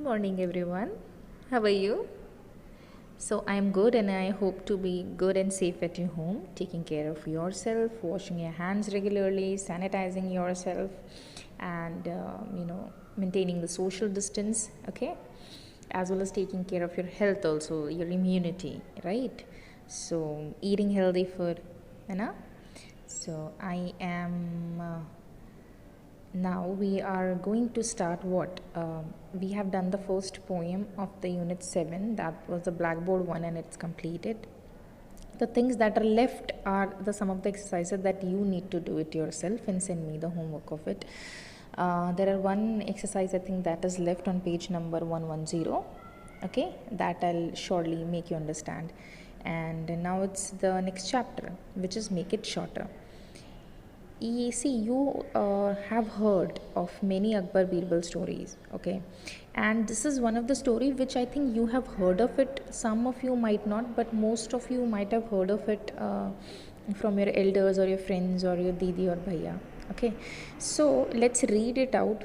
morning, everyone. How are you? So, I am good and I hope to be good and safe at your home, taking care of yourself, washing your hands regularly, sanitizing yourself, and maintaining the social distance, okay? As well as taking care of your health, also, your immunity, right? So, eating healthy food, you know? So, I am. Now we are going to start what? We have done the first poem of the unit 7, that was the blackboard one, and it's completed. The things that are left are the some of the exercises that you need to do it yourself and send me the homework of it. There are one exercise I think that is left on page number 110, okay, that I'll surely make you understand. And now it's the next chapter, which is make it shorter. See, you have heard of many Akbar Birbal stories, okay, and this is one of the story which I think you have heard of it. Some of you might not, but most of you might have heard of it from your elders or your friends or your didi or bhaiya, okay. So let's read it out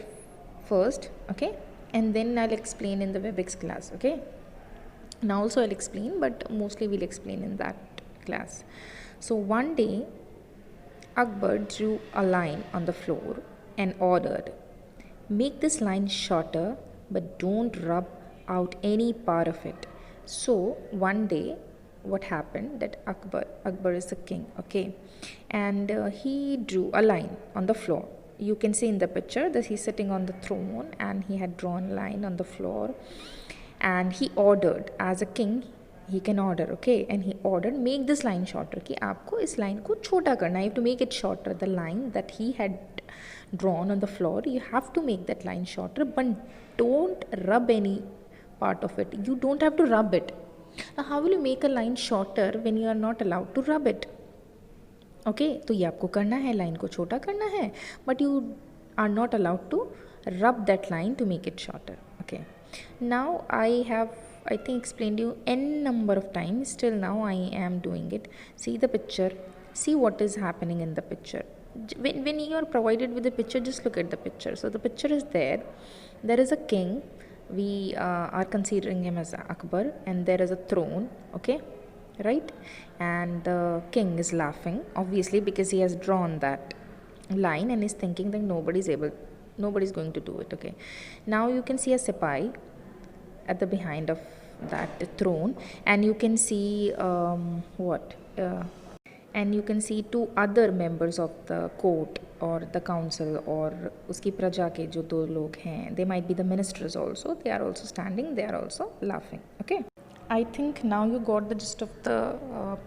first, okay, and then I'll explain in the WebEx class, okay. Now also I'll explain, but mostly we'll explain in that class. So one day Akbar drew a line on the floor and ordered, "Make this line shorter, but don't rub out any part of it." So one day, what happened that Akbar is the king, okay, and he drew a line on the floor. You can see in the picture that he's sitting on the throne and he had drawn a line on the floor, and he ordered, as a king he can order, okay, and he ordered, make this line shorter, कि आपको इस line को छोटा करना, you have to make it shorter. The line that he had drawn on the floor, you have to make that line shorter, but don't rub any part of it. You don't have to rub it. Now how will you make a line shorter when you are not allowed to rub it? Okay, तो ये आपको करना है, line को छोटा करना है, but you are not allowed to rub that line to make it shorter, okay. Now I think explained you n number of times, still now I am doing it. See the picture, see what is happening in the picture. When you are provided with the picture, just look at the picture. So the picture is there is a king, we are considering him as Akbar, and there is a throne, okay, right, and the king is laughing obviously because he has drawn that line and is thinking that nobody's going to do it, okay. Now you can see a sipai at the behind of that throne, and you can see and you can see two other members of the court or the council or uski praja ke jo do log hain, they might be the ministers also, they are also standing, they are also laughing, okay. I think now you got the gist of the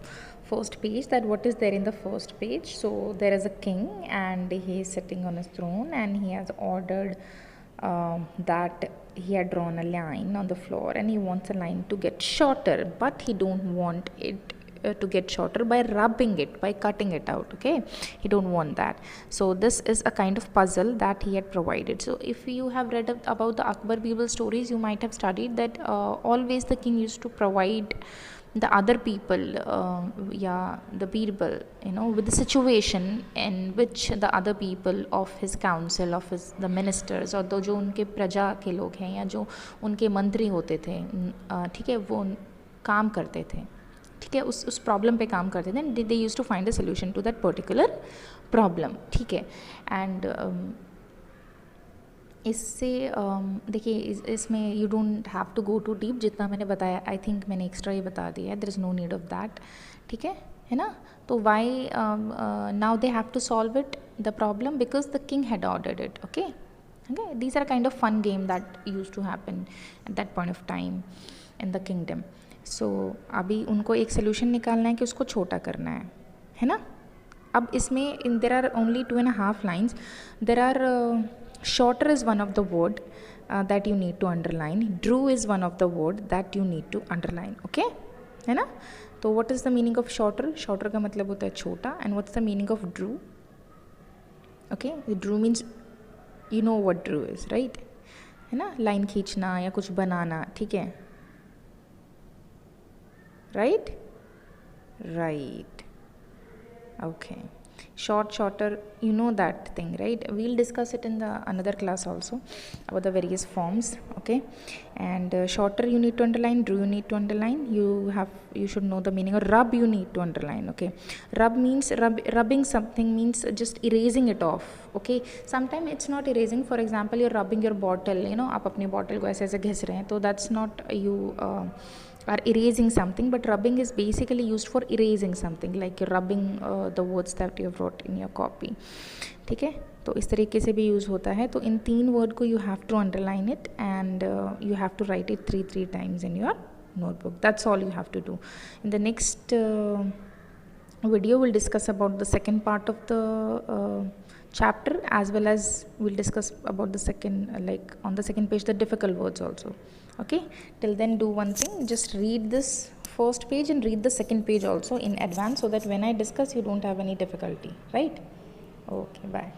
first page, that what is there in the first page. So there is a king and he is sitting on his throne and he has ordered that he had drawn a line on the floor and he wants a line to get shorter, but he don't want it to get shorter by rubbing it, by cutting it out, okay. He don't want that. So this is a kind of puzzle that he had provided. So if you have read about the Akbar Birbal stories, you might have studied that always the king used to provide the other people, the Birbal, with the situation in which the other people of his council, of his the ministers, और तो जो उनके प्रजा के लोग हैं या जो उनके मंत्री होते थे, ठीक है, वो काम करते थे, ठीक है, उस प्रॉब्लम पे काम करते थे, they use to find a solution to that particular problem, ठीक है. एंड इससे देखिए इसमें you don't have to go too deep, जितना मैंने बताया आई थिंक मैंने एक्स्ट्रा ही बता दिया है, there is no need of that, ठीक है ना. तो why now they have to solve it the problem because the king had ordered it, okay. Okay, these are kind of fun game that used to happen at that point of time in the kingdom. So अभी उनको एक solution निकालना है कि उसको छोटा करना है ना. अब इसमें there are only 2.5 lines. There are shorter is one of the word that you need to underline. Drew is one of the word that you need to underline, okay, है ना. तो what is the meaning of shorter? Shorter का मतलब होता है छोटा. And what's the meaning of drew? Okay, drew means you know what drew is, right, है ना, लाइन खींचना या कुछ बनाना, ठीक है, right, okay. shorter, you know that thing, right? We'll discuss it in the another class also about the various forms. Okay, and shorter you need to underline, do you need to underline, you should know the meaning. Or rub you need to underline. Okay, rub means rubbing something means just erasing it off. Okay, sometimes it's not erasing. For example, you're rubbing your bottle, you know, आप अपनी bottle को ऐसे ऐसे घिस रहे हैं, तो that's not you are erasing something, but rubbing is basically used for erasing something, like you're rubbing the words that you have wrote in your copy. ठीक है, तो इस तरीके से भी यूज़ होता है. तो इन 3 वर्ड को you have to underline it and you have to write it 3 times in your notebook. That's all you have to do. In the next video we'll discuss about the second part of the chapter, as well as we'll discuss about the second, like on the second page, the difficult words also. Okay, till then do one thing, just read this first page and read the second page also in advance, so that when I discuss you don't have any difficulty, right? Okay, bye.